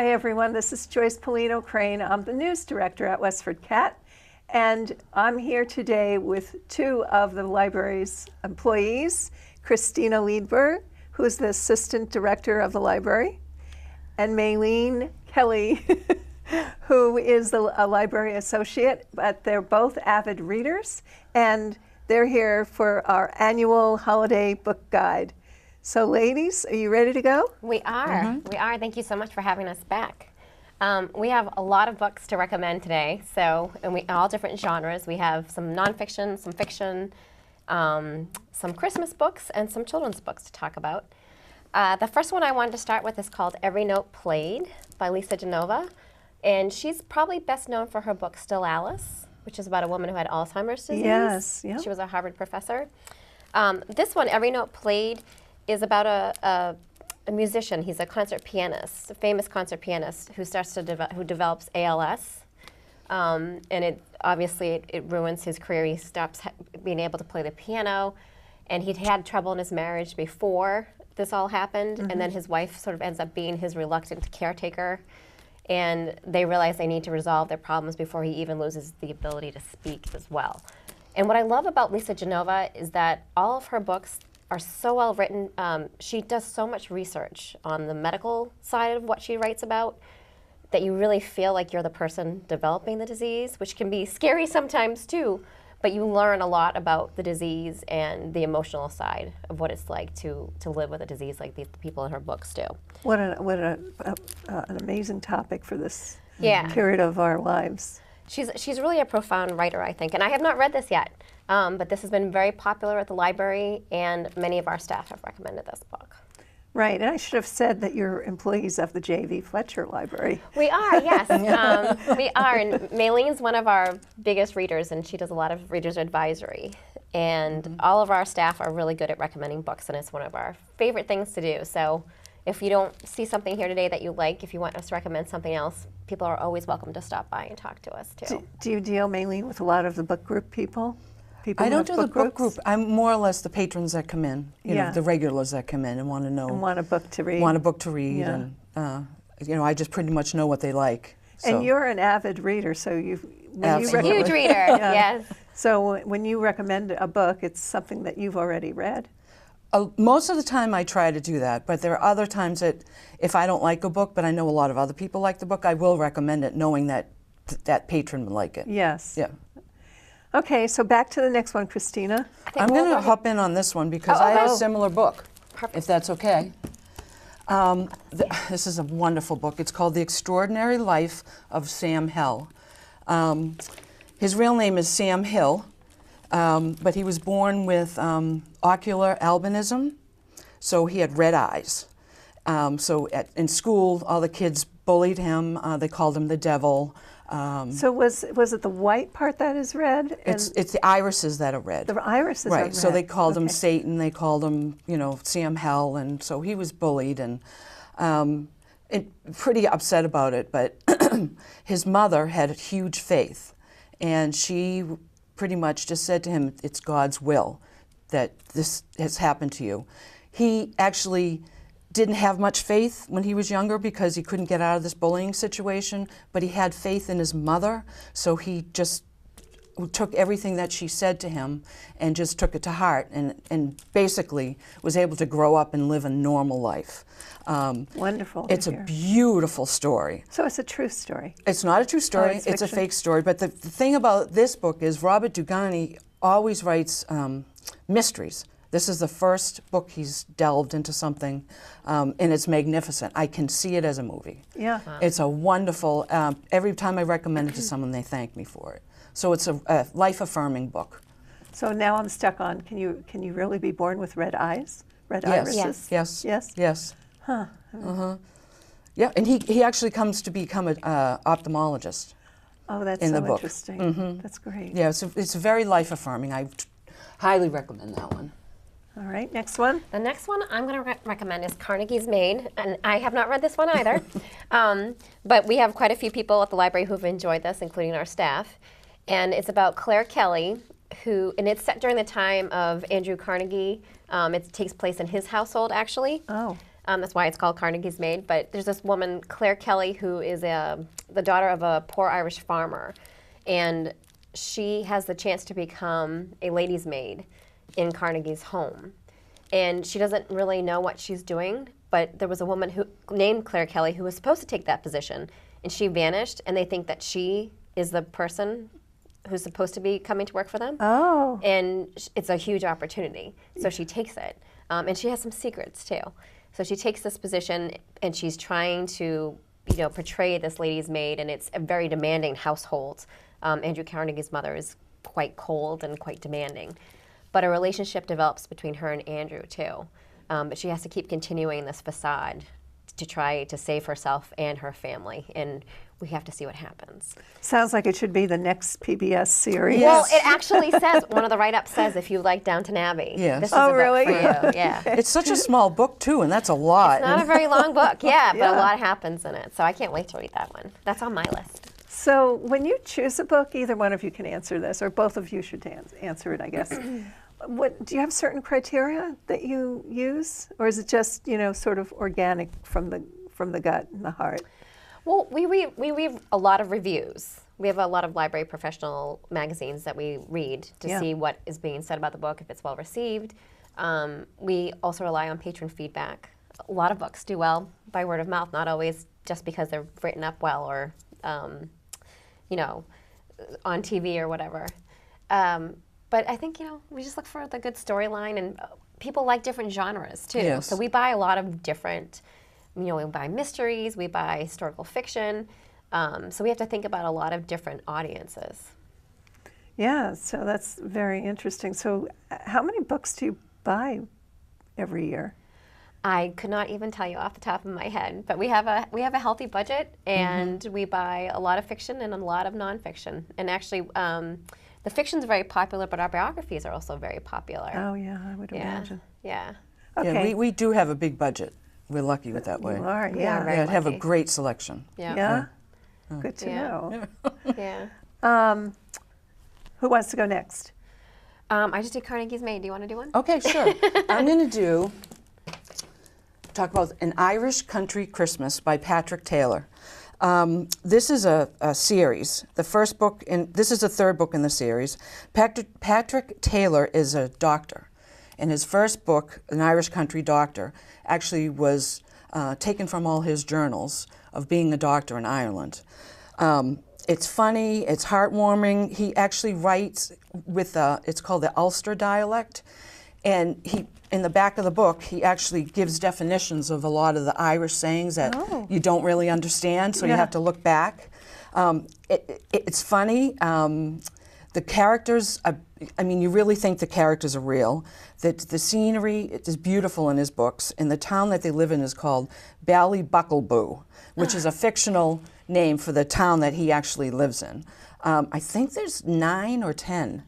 Hi everyone, this is Joyce Polino Crane. I'm the news director at WestfordCAT, and I'm here today with two of the library's employees, Christina Liedberg, who is the assistant director of the library, and Maylene Kelly, who is a library associate, but they're both avid readers, and they're here for our annual holiday book guide. So ladies, are you ready to go? We are. We are. Thank you so much for having us back. We have a lot of books to recommend today, and all different genres. We have some nonfiction, some fiction, some Christmas books, and some children's books to talk about. The first one I wanted to start with is called Every Note Played by Lisa Genova, and she's probably best known for her book Still Alice, which is about a woman who had Alzheimer's disease. Yes, yeah. She was a Harvard professor. This one, Every Note Played, is about a musician. He's a concert pianist, a famous concert pianist who who develops ALS, and it ruins his career. He stops being able to play the piano, and he'd had trouble in his marriage before this all happened, and then his wife sort of ends up being his reluctant caretaker, and they realize they need to resolve their problems before he even loses the ability to speak as well. And what I love about Lisa Genova is that all of her books are so well written. She does so much research on the medical side of what she writes about that you really feel like you're the person developing the disease, which can be scary sometimes too, but you learn a lot about the disease and the emotional side of what it's like to live with a disease like the people in her books do. What an amazing topic for this period of our lives. She's really a profound writer, I think, and I have not read this yet. But this has been very popular at the library, and many of our staff have recommended this book. Right, and I should have said that you're employees of the J.V. Fletcher Library. We are, yes. We are, and Maylene's one of our biggest readers, and she does a lot of readers advisory. And all of our staff are really good at recommending books, and it's one of our favorite things to do. So if you don't see something here today that you like, if you want us to recommend something else, people are always welcome to stop by and talk to us, too. Do you deal, Maylene, with a lot of the book group people? I don't do the book group. I'm more or less the patrons that come in, you know, the regulars that come in and want to know. And want a book to read. Want a book to read, and you know, I just pretty much know what they like. So. And you're an avid reader, so huge reader, yes. So when you recommend a book, it's something that you've already read. Most of the time I try to do that, but there are other times that if I don't like a book, but I know a lot of other people like the book, I will recommend it knowing that that patron will like it. Yes. Yeah. Okay, so back to the next one, Christina. I'm going to hop in on this one because I have a similar book, if that's okay. This is a wonderful book. It's called The Extraordinary Life of Sam Hill. His real name is Sam Hill, but he was born with ocular albinism, so he had red eyes. In school, all the kids bullied him. They called him the devil. So was it the white part that is red? It's the irises that are red. The irises are red. Right, so they called him Satan, they called him, you know, Sam Hell, and so he was bullied and pretty upset about it, but his mother had huge faith, and she pretty much just said to him, it's God's will that this has happened to you. He actually didn't have much faith when he was younger because he couldn't get out of this bullying situation, but he had faith in his mother, so he just took everything that she said to him and just took it to heart and basically was able to grow up and live a normal life. Wonderful. It's a beautiful story. So it's a true story? It's not a true story, it's a fake story, but the thing about this book is Robert Dugani always writes mysteries. This is the first book he's delved into something, and it's magnificent. I can see it as a movie. Yeah. Wow. It's a wonderful, every time I recommend it to someone, they thank me for it. So it's a life-affirming book. So now I'm stuck on, can you really be born with red eyes? Red irises? Yes. Yes? Yes. Huh. Yeah, and he actually comes to become an ophthalmologist. Oh, that's in the so book. interesting. That's great. Yeah, it's very life-affirming. I highly recommend that one. All right, next one. The next one I'm going to recommend is Carnegie's Maid, and I have not read this one either, but we have quite a few people at the library who've enjoyed this, including our staff, and it's about Claire Kelly, and it's set during the time of Andrew Carnegie. It takes place in his household, actually. Oh. That's why it's called Carnegie's Maid. But there's this woman, Claire Kelly, who is the daughter of a poor Irish farmer. And she has the chance to become a lady's maid in Carnegie's home. And she doesn't really know what she's doing, but there was a woman named Claire Kelly who was supposed to take that position, and she vanished, and they think that she is the person who's supposed to be coming to work for them. Oh. And it's a huge opportunity. So she takes it. And she has some secrets, too. So she takes this position, and she's trying to, portray this lady's maid, and it's a very demanding household. Andrew Carnegie's mother is quite cold and quite demanding. But a relationship develops between her and Andrew, too. But she has to keep continuing this facade to try to save herself and her family. And we have to see what happens. Sounds like it should be the next PBS series. Well, it actually says, one of the write-ups says, if you like Downton Abbey, Yes. this is Oh, a book really? for you. Yeah. It's such a small book, too, and that's a lot. It's not a very long book, but Yeah. a lot happens in it. So I can't wait to read that one. That's on my list. So when you choose a book, either one of you can answer this, or both of you should answer it, I guess. Do you have certain criteria that you use, or is it just sort of organic from the gut and the heart? Well, we read a lot of reviews. We have a lot of library professional magazines that we read to see what is being said about the book, if it's well received. We also rely on patron feedback. A lot of books do well by word of mouth, not always just because they're written up well or on TV or whatever. But I think, we just look for the good storyline, and people like different genres, too. Yes. So we buy a lot of different, we buy mysteries, we buy historical fiction. So we have to think about a lot of different audiences. Yeah, so that's very interesting. So how many books do you buy every year? I could not even tell you off the top of my head, but we have a healthy budget, and we buy a lot of fiction and a lot of nonfiction. And actually, the fiction's very popular, but our biographies are also very popular. Oh yeah, I would imagine. Yeah. Okay. Yeah, we do have a big budget. We're lucky with that way. You are, We yeah. are very Yeah, have a lucky. great selection. Yeah. Yeah? Good to Yeah. know. Yeah. Who wants to go next? I just did Carnegie's Maid. Do you want to do one? Okay, sure. I'm going to talk about An Irish Country Christmas by Patrick Taylor. This is a series. The first book, this is the third book in the series. Patrick Taylor is a doctor, and his first book, An Irish Country Doctor, actually was taken from all his journals of being a doctor in Ireland. It's funny, it's heartwarming. He actually writes with, it's called the Ulster dialect, and in the back of the book, he actually gives definitions of a lot of the Irish sayings that you don't really understand, so you have to look back. It's funny. The characters, you really think the characters are real. The scenery is beautiful in his books, and the town that they live in is called Ballybuckleboo, which is a fictional name for the town that he actually lives in. I think there's 9 or 10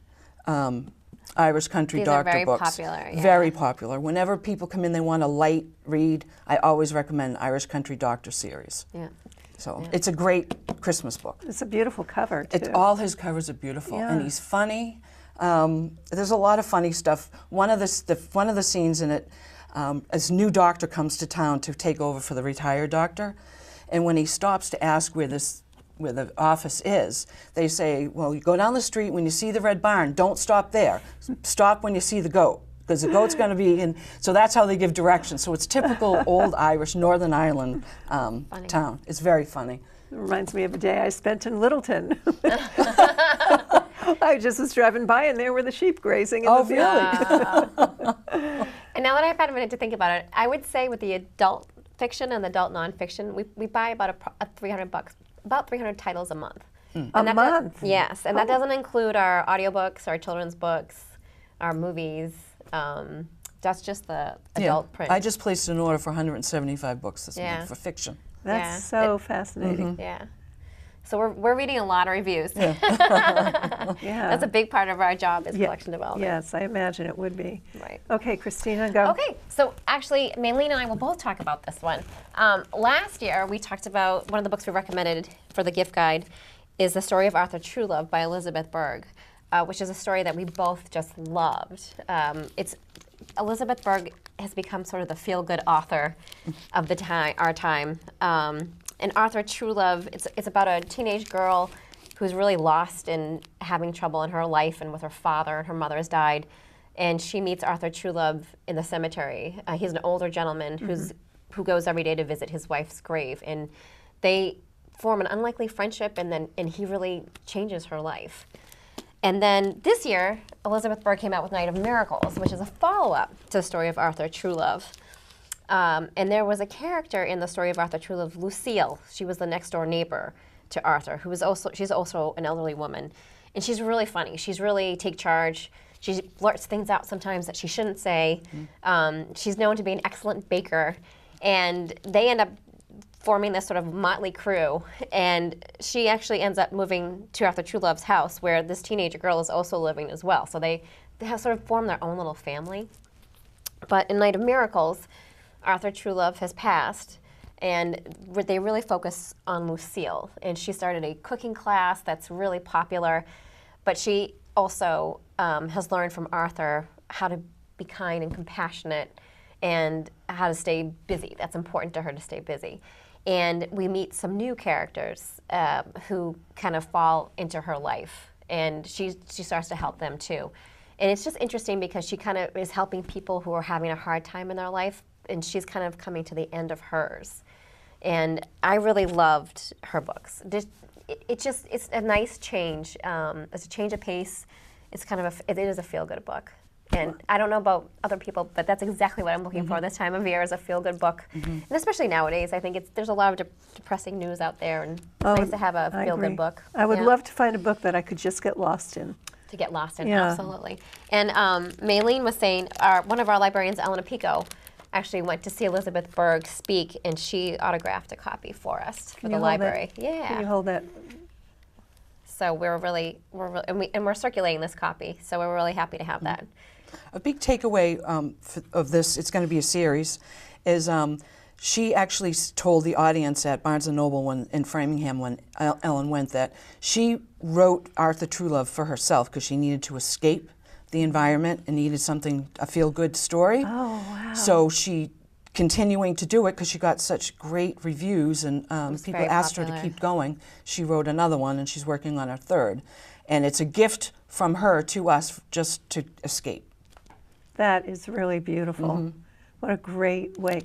Irish Country These are Doctor very books. popular, yeah. Very popular. Whenever people come in, they want a light read, I always recommend Irish Country Doctor series. Yeah. So it's a great Christmas book. It's a beautiful cover, too. All his covers are beautiful, and Yeah. he's funny. There's a lot of funny stuff. One of the scenes in it, this new doctor comes to town to take over for the retired doctor, and when he stops to ask where the office is, they say, well, you go down the street, when you see the red barn, don't stop there. Stop when you see the goat, because the goat's going to be in. So that's how they give directions. So it's typical old Irish, Northern Ireland town. It's very funny. It reminds me of a day I spent in Littleton. I just was driving by, and there were the sheep grazing in the field. Really? And now that I've had a minute to think about it, I would say with the adult fiction and the adult nonfiction, we buy about about 300 titles a month. A month? Yes, and that doesn't include our audiobooks, our children's books, our movies. That's just the adult print. I just placed an order for 175 books this Yeah. month for fiction. That's Yeah. so fascinating. Yeah. So we're reading a lot of reviews. Yeah. That's a big part of our job is collection development. Yes, I imagine it would be. Right. Okay, Christina, go. Okay, so actually, Maylene and I will both talk about this one. Last year, we talked about one of the books we recommended for the gift guide is The Story of Arthur Truelove by Elizabeth Berg, which is a story that we both just loved. Elizabeth Berg has become sort of the feel-good author of the time, our time. And Arthur Truelove, it's about a teenage girl who's really lost and having trouble in her life and with her father, and her mother has died. And she meets Arthur Truelove in the cemetery. He's an older gentleman who goes every day to visit his wife's grave. And they form an unlikely friendship, and he really changes her life. And then this year, Elizabeth Berg came out with Night of Miracles, which is a follow-up to the story of Arthur Truelove. And there was a character in the story of Arthur Truelove, Lucille. She was the next-door neighbor to Arthur, she's also an elderly woman. And she's really funny. She's really take charge. She blurts things out sometimes that she shouldn't say. She's known to be an excellent baker. And they end up forming this sort of motley crew. And she actually ends up moving to Arthur Truelove's house, where this teenager girl is also living as well. So they have sort of formed their own little family. But in Night of Miracles, Arthur Truelove has passed, and they really focus on Lucille. And she started a cooking class that's really popular, but she also has learned from Arthur how to be kind and compassionate and how to stay busy. That's important to her, to stay busy. And we meet some new characters who kind of fall into her life, and she starts to help them too. And it's just interesting because she kind of is helping people who are having a hard time in their life, and she's kind of coming to the end of hers. And I really loved her books. It's a nice change. It's a change of pace. It's kind of it is a feel-good book. And I don't know about other people, but that's exactly what I'm looking for this time of year, is a feel-good book. And especially nowadays, I think there's a lot of depressing news out there, and it's nice to have a feel-good book. I would love to find a book that I could just get lost in. To get lost in, absolutely. And Maylene was saying, one of our librarians, Elena Pico, actually went to see Elizabeth Berg speak, and she autographed a copy for us for the library. Yeah. Can you hold that? So and we're circulating this copy, so we're really happy to have that. A big takeaway of this, it's going to be a series, is she actually told the audience at Barnes & Noble in Framingham when Ellen went that she wrote Arthur Truelove for herself because she needed to escape the environment and needed a feel-good story. Oh, wow. So she, continuing to do it because she got such great reviews and people asked her to keep going, she wrote another one, and she's working on her third. And it's a gift from her to us just to escape. That is really beautiful. What a great way.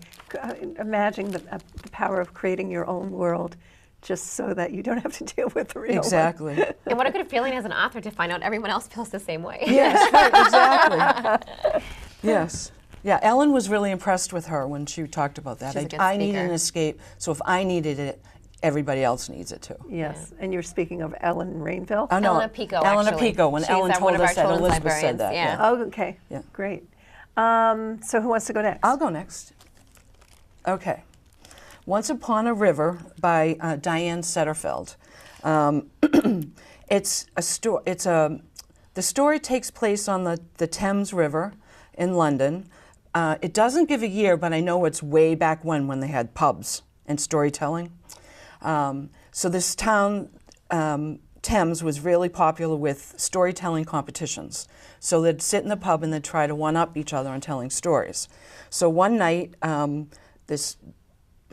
Imagine the power of creating your own world just so that you don't have to deal with the real Exactly. one. And what a good feeling as an author to find out everyone else feels the same way. Yes, right, exactly. Yes. Yeah, Ellen was really impressed with her when she talked about that. She's a good I need speaker. an escape, so if I needed it, everybody else needs it too. Yes, and you're speaking of Ellen Rainville? Oh, no, Elena Pico, Elena actually. Pico, when She's Ellen one told of our us that, children's Elizabeth said librarians, that. yeah. Oh, okay. Yeah. Great. So who wants to go next? I'll go next. Okay. Once Upon a River by Diane Setterfeld. The story takes place on the Thames River in London. It doesn't give a year, but I know it's way back when they had pubs and storytelling. So this town, Thames, was really popular with storytelling competitions. So they'd sit in the pub and they'd try to one-up each other on telling stories. So one night, this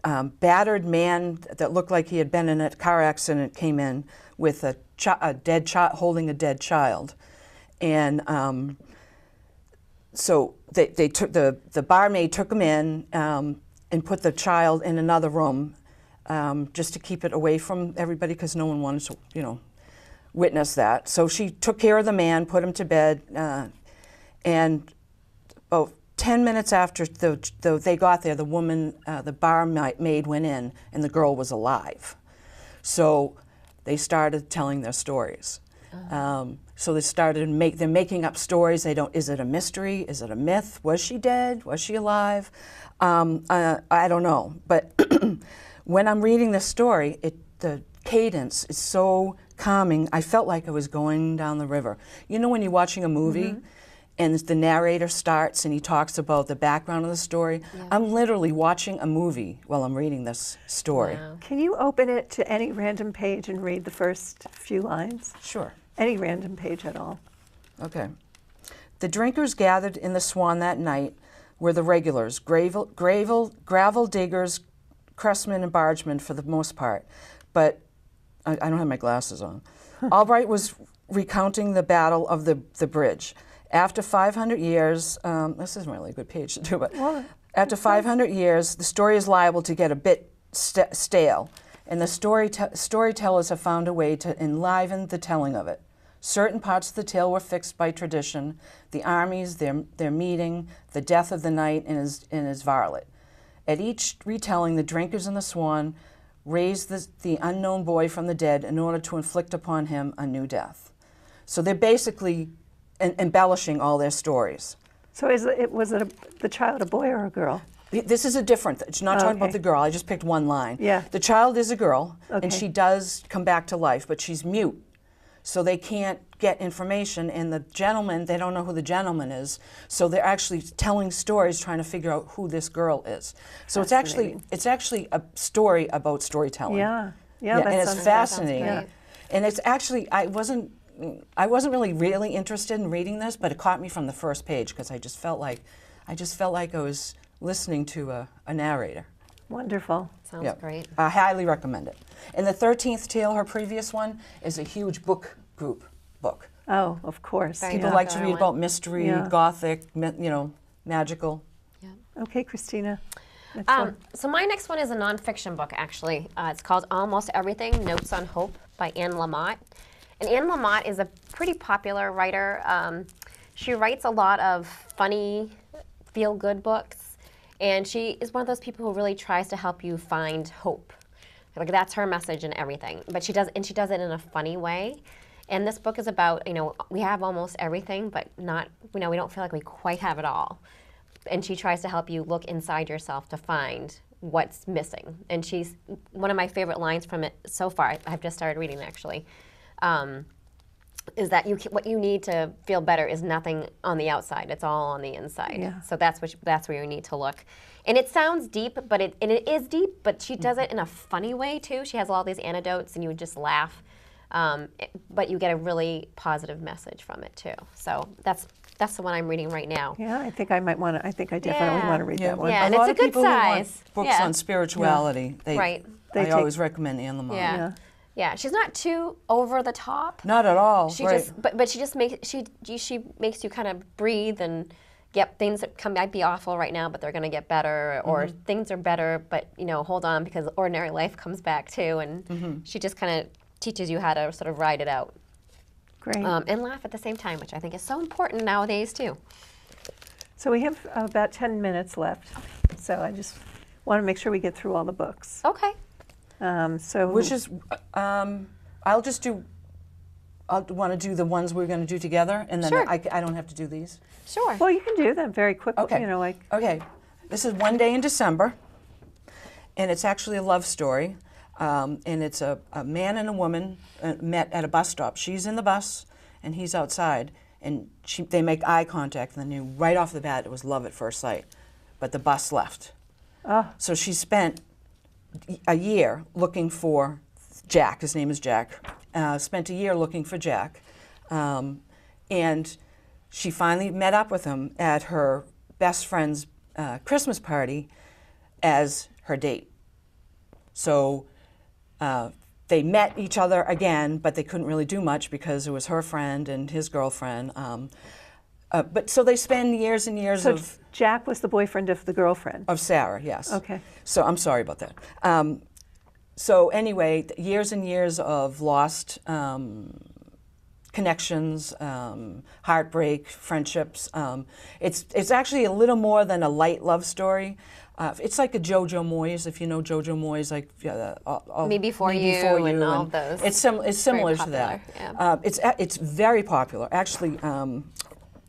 battered man that looked like he had been in a car accident came in with holding a dead child. And so they took the barmaid took him in and put the child in another room just to keep it away from everybody because no one wanted to, witness that. So she took care of the man, put him to bed, and about 10 minutes after they got there, the woman, the barmaid went in, and the girl was alive. So they started telling their stories. So they started they're making up stories. Is it a mystery? Is it a myth? Was she dead? Was she alive? I don't know. But when I'm reading this story, the cadence is so calming. I felt like I was going down the river. You know when you're watching a movie and the narrator starts and he talks about the background of the story? Yeah. I'm literally watching a movie while I'm reading this story. Wow. Can you open it to any random page and read the first few lines? Sure. Any random page at all. Okay. The drinkers gathered in the Swan that night, were the regulars, gravel diggers, crestmen, and bargemen for the most part. But I don't have my glasses on. Albright was recounting the Battle of the Bridge. After 500 years, this isn't really a good page to do, but after 500 years, the story is liable to get a bit stale, and the storytellers have found a way to enliven the telling of it. Certain parts of the tale were fixed by tradition, the armies, their meeting, the death of the knight and his varlet. At each retelling, the drinkers and the swan raised the unknown boy from the dead in order to inflict upon him a new death. So they're basically embellishing all their stories. So was it the child a boy or a girl? This is a different, it's not talking about the girl, I just picked one line. Yeah. The child is a girl, and Okay. she does come back to life, but she's mute. So they can't get information, and the gentleman, they don't know who the gentleman is, so they're actually telling stories trying to figure out who this girl is. So it's actually a story about storytelling. Yeah, And it's fascinating. Yeah. And it's actually, I wasn't really interested in reading this, but it caught me from the first page because I just felt like I was listening to a narrator. Wonderful. Sounds great. I highly recommend it. And the 13th Tale, her previous one, is a huge book group book. Oh, of course. Very People Yeah. like to popular read one. about mystery, Yeah. gothic, magical. Okay, Christina. Next one. So my next one is a nonfiction book, actually. It's called Almost Everything, Notes on Hope by Anne Lamott. And Anne Lamott is a pretty popular writer. She writes a lot of funny, feel-good books. And she is one of those people who really tries to help you find hope. Like, that's her message and everything. But she does it in a funny way. And this book is about, we have almost everything, but not, we don't feel like we quite have it all. And she tries to help you look inside yourself to find what's missing. And she's, one of my favorite lines from it so far, I've just started reading actually, is that what you need to feel better is nothing on the outside, it's all on the inside. Yeah. So that's where you need to look. And it sounds deep, but it is deep, but she does it in a funny way too. She has all these anecdotes and you would just laugh. But you get a really positive message from it too. So that's the one I'm reading right now. Yeah, I think I definitely want to read that one. Yeah, and a lot it's a of good people who want size. books Yeah. on spirituality, Right. I always recommend Anne Lamott. Yeah. Yeah, she's not too over the top. Not at all. She right. but she just makes she makes you kind of breathe and get things that might be awful right now, but they're going to get better, or things are better, but hold on because ordinary life comes back too, and she just kind of teaches you how to sort of ride it out. Great. And laugh at the same time, which I think is so important nowadays too. So we have about 10 minutes left. So I just want to make sure we get through all the books. Okay. Which is, I'll want to do the ones we're going to do together, and then Sure. I don't have to do these. Sure. Well, you can do them very quickly. Okay. Okay. This is One Day in December, and it's actually a love story. And it's a man and a woman met at a bus stop. She's in the bus, and he's outside, and they make eye contact, and then right off the bat, it was love at first sight. But the bus left. Oh. So she spent a year looking for Jack. His name is Jack. Spent a year looking for Jack. And she finally met up with him at her best friend's Christmas party as her date. So they met each other again, but they couldn't really do much because it was her friend and his girlfriend. But so they spend years and years So Jack was the boyfriend of the girlfriend. of Sarah, yes. Okay. So I'm sorry about that. So anyway, years and years of lost connections, heartbreak, friendships. It's actually a little more than a light love story. It's like a Jojo Moyes, if you know Jojo Moyes, like Me Before You and all of those. It's similar to popular, that. yeah. It's very popular. Actually,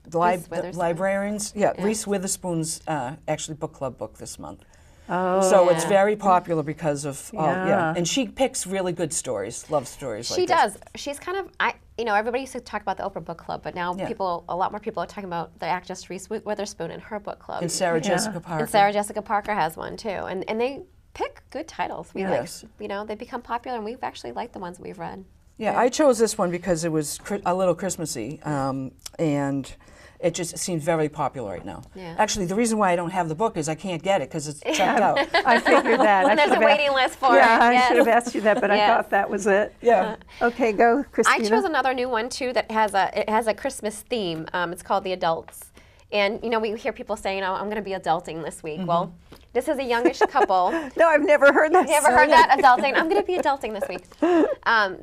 the Reese Witherspoon. librarians, Reese Witherspoon's actually book club book this month. Oh. So it's very popular because of Yeah. and she picks really good stories, love stories. She like this. does. She's kind of, everybody used to talk about the Oprah Book Club, but now a lot more people are talking about the actress Reese Witherspoon and her book club. And Sarah Jessica Parker. And Sarah Jessica Parker has one too, and they pick good titles. We Yes. they become popular, and we've actually liked the ones we've read. Yeah, I chose this one because it was a little Christmassy, and It just seems very popular right now. Yeah. Actually, the reason why I don't have the book is I can't get it because it's checked out. I figured that. When there's a waiting list for it. Yeah, I Yes. should have asked you that, but I Yes. thought that was it. Yeah. Okay, go, Christina. I chose another new one too that has a Christmas theme. It's called The Adults, and you know we hear people saying, "Oh, I'm going to be adulting this week." Well, this is a youngish couple. No, I've never heard that. You ever heard that? Adulting. I'm going to be adulting this week.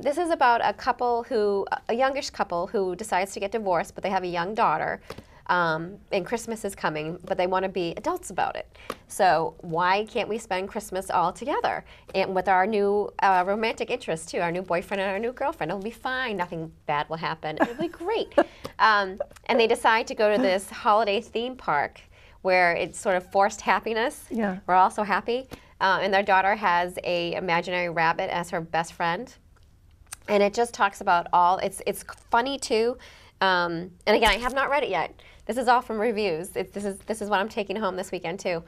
This is about a youngish couple who decides to get divorced, but they have a young daughter. And Christmas is coming, but they want to be adults about it. So why can't we spend Christmas all together and with our new romantic interests too, our new boyfriend and our new girlfriend? It'll be fine. Nothing bad will happen. It'll be great. And they decide to go to this holiday theme park where it's sort of forced happiness. Yeah. We're all so happy. And their daughter has a imaginary rabbit as her best friend. And it just talks about it's funny too. And again, I have not read it yet. This is all from reviews. This is what I'm taking home this weekend too.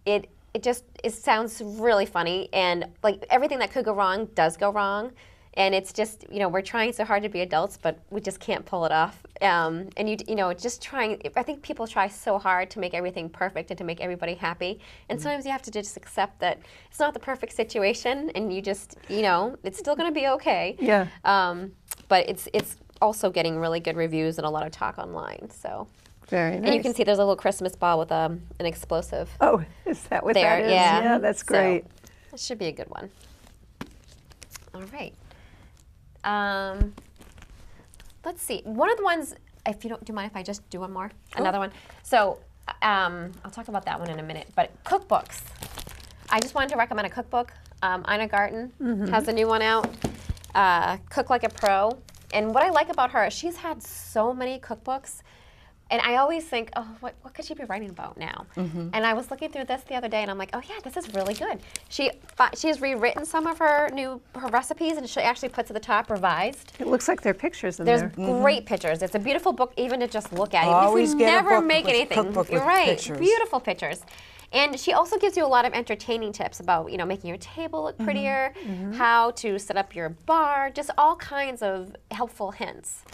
It sounds really funny, and like everything that could go wrong does go wrong. And it's just, we're trying so hard to be adults, but we just can't pull it off. And just trying. I think people try so hard to make everything perfect and to make everybody happy. And sometimes you have to just accept that it's not the perfect situation, and you just, it's still going to be okay. Yeah. But it's also getting really good reviews and a lot of talk online. So. Very nice. And you can see there's a little Christmas ball with an explosive. Oh, is that what there, that is? yeah. That's great. So, that should be a good one. All right. Let's see. One of the ones, if you don't, do you mind if I just do one more? Sure. Another one. So I'll talk about that one in a minute. But cookbooks. I just wanted to recommend a cookbook. Ina Garten has a new one out, Cook Like a Pro. And what I like about her, she's had so many cookbooks. And I always think, oh, what could she be writing about now? And I was looking through this the other day, and I'm like, oh yeah, this is really good. She has rewritten some of her recipes, and she actually puts at the top revised. It looks like there are pictures in There's there. great pictures. It's a beautiful book even to just look at. Always Even if you get a never book make with anything. cookbook with You're right. pictures. Beautiful pictures. And she also gives you a lot of entertaining tips about, making your table look prettier, how to set up your bar, just all kinds of helpful hints.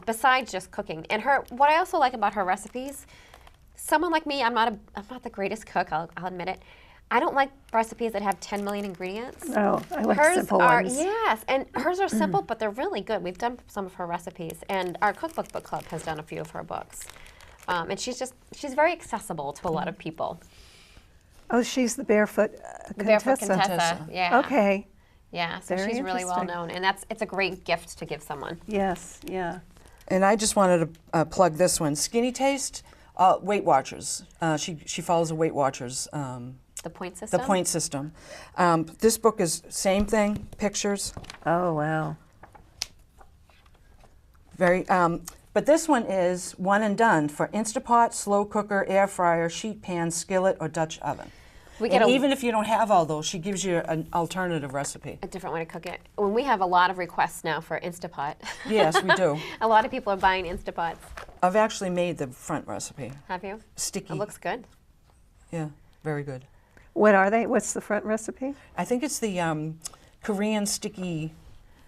Besides just cooking. And what I also like about her recipes, someone like me, I'm not the greatest cook, I'll admit it. I don't like recipes that have 10 million ingredients. Oh, I like Hers simple are, ones. yes, and hers are simple, but they're really good. We've done some of her recipes, and our cookbook book club has done a few of her books. And she's very accessible to a lot of people. Oh, she's the Barefoot The Barefoot Contessa. Contessa, yeah. Okay. Yeah, so Very she's really well interesting. known, and it's a great gift to give someone. Yes, yeah. And I just wanted to plug this one, Skinny Taste, Weight Watchers. She follows the Weight Watchers. The point system? The point system. This book is same thing, pictures. Oh, wow. Very. But this one is one and done for Instapot, slow cooker, air fryer, sheet pan, skillet, or Dutch oven. And even if you don't have all those, she gives you an alternative recipe. A different way to cook it. When we have a lot of requests now for Instapot. Yes, we do. A lot of people are buying Instapots. I've actually made the front recipe. Have you? Sticky. It looks good. Yeah, very good. What are they? What's the front recipe? I think it's the Korean sticky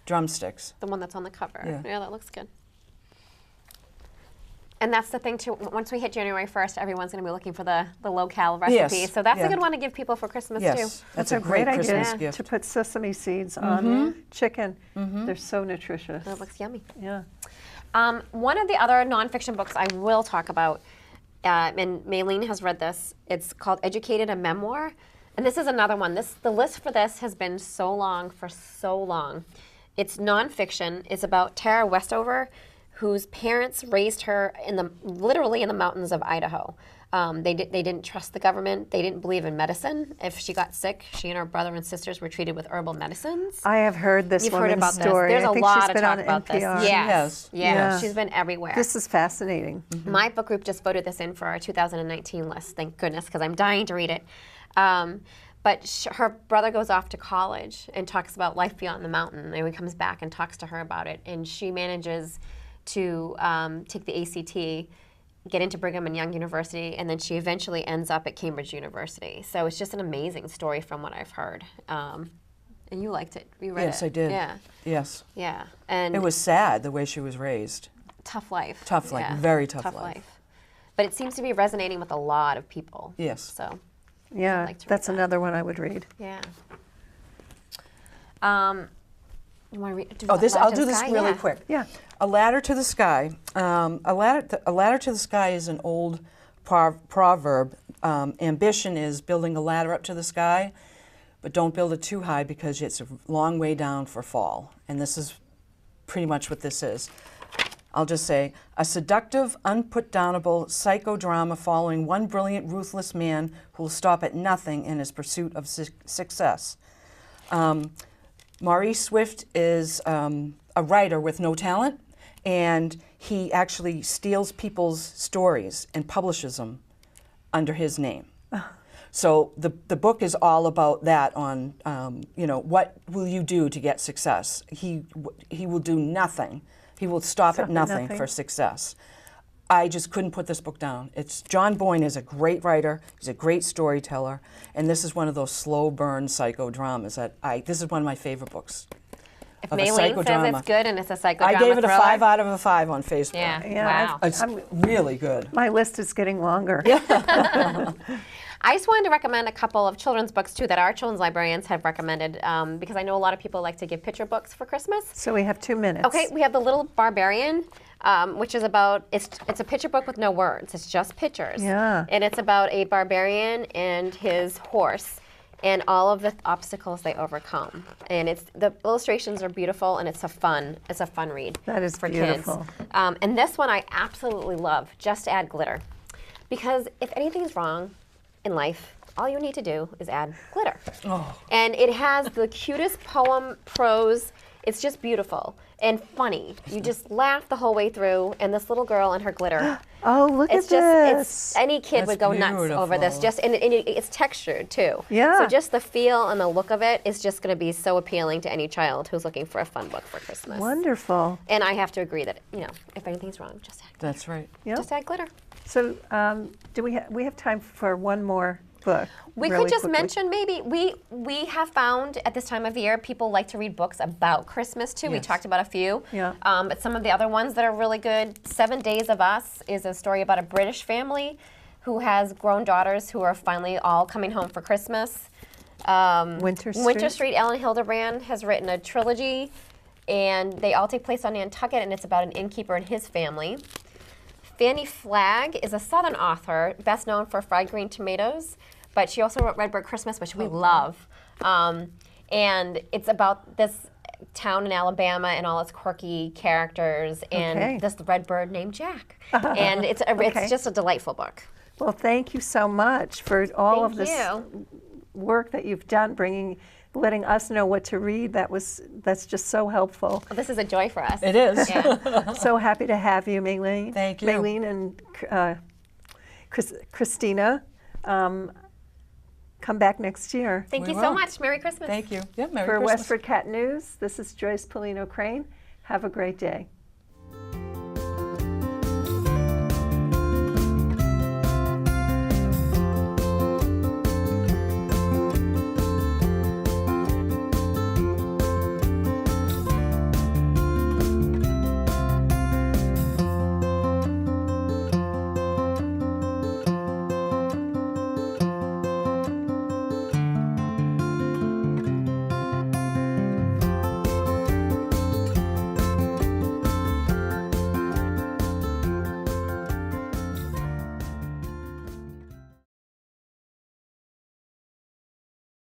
drumsticks. The one that's on the cover. Yeah. That looks good. And that's the thing too, once we hit January 1st, everyone's going to be looking for the low-cal recipe. Yes, So that's yeah. a good one to give people for Christmas Yes, too. that's a great Christmas idea gift. to put sesame seeds on chicken. They're so nutritious. That looks yummy. Yeah. One of the other nonfiction books I will talk about, and Maylene has read this, it's called Educated, a Memoir. And this is another one. The list for this has been so long, for so long. It's nonfiction. It's about Tara Westover, whose parents raised her literally in the mountains of Idaho. They didn't trust the government. They didn't believe in medicine. If she got sick, she and her brother and sisters were treated with herbal medicines. I have heard this You've heard woman's about story. this. There's I a think lot she's of been talk on about this. NPR. Yes. She Yeah. has. She's been everywhere. This is fascinating. My book group just voted this in for our 2019 list, thank goodness, because I'm dying to read it. But her brother goes off to college and talks about life beyond the mountain, and he comes back and talks to her about it. And she manages to take the ACT, get into Brigham and Young University, and then she eventually ends up at Cambridge University. So it's just an amazing story from what I've heard. And you liked it. You read it. Yes, I did. Yeah. Yes. Yeah. And It was sad the way she was raised. tough life. Tough life, Yeah, very tough life. But it seems to be resonating with a lot of people. Yes. So, Yeah, like to read that's that. another one I would read. yeah. You want to read? I'll do this really quick. Yeah. A Ladder to the Sky. A ladder to the sky is an old proverb. Ambition is building a ladder up to the sky, but don't build it too high because it's a long way down for fall. And this is pretty much what this is. I'll just say, a seductive, unputdownable psychodrama following one brilliant, ruthless man who will stop at nothing in his pursuit of success. Maurice Swift is a writer with no talent, and he actually steals people's stories and publishes them under his name. So the book is all about that on, you know, what will you do to get success? He will do nothing. He will stop at nothing for success. I just couldn't put this book down. John Boyne is a great writer. He's a great storyteller, and this is one of those slow burn psychodramas that this is one of my favorite books. If Maylene says it's good and it's a psychodrama I gave it a thriller, 5 out of a 5 on Facebook. Yeah. Yeah, Wow. It's really good. My list is getting longer. I just wanted to recommend a couple of children's books too that our children's librarians have recommended because I know a lot of people like to give picture books for Christmas. So we have 2 minutes. Okay, we have The Little Barbarian, which is about, it's a picture book with no words. It's just pictures. Yeah. And it's about a barbarian and his horse and all of the obstacles they overcome. And the illustrations are beautiful, and it's a fun read. That is for beautiful. kids. And this one I absolutely love, Just Add Glitter. Because if anything's wrong in life, all you need to do is add glitter. Oh. And it has the cutest poem prose. It's just beautiful and funny. You just laugh the whole way through, and this little girl and her glitter. Oh, look It's at just, this. any kid That's would go nuts over this. beautiful. And it's textured too. Yeah. So just the feel and the look of it is just going to be so appealing to any child who's looking for a fun book for Christmas. Wonderful. And I have to agree that, you know, if anything's wrong, just add glitter. That's right. Yep. Just add glitter. So do we have time for one more book? We really could just quickly? mention maybe we have found at this time of year people like to read books about Christmas too. We Yes. talked about a few. Yeah. But some of the other ones that are really good, 7 Days of Us is a story about a British family who has grown daughters who are finally all coming home for Christmas. Winter Winter Street? Street, Ellen Hildebrand has written a trilogy, and they all take place on Nantucket, and it's about an innkeeper and his family. Fanny Flagg is a Southern author, best known for Fried Green Tomatoes, but she also wrote Redbird Christmas, which we love. And it's about this town in Alabama and all its quirky characters and Okay. this red bird named Jack. And it's Okay. just a delightful book. Well, thank you so much for all of Thank this you. work that you've done, letting us know what to read. That's just so helpful. Well, this is a joy for us. It is. Yeah. So happy to have you, Maylene. Thank you. Maylene and Christina. Come back next year. Thank We you so will. much. Merry Christmas. Thank you. Yeah, Merry For Christmas. Westford Cat News, this is Joyce Polino Crane. Have a great day.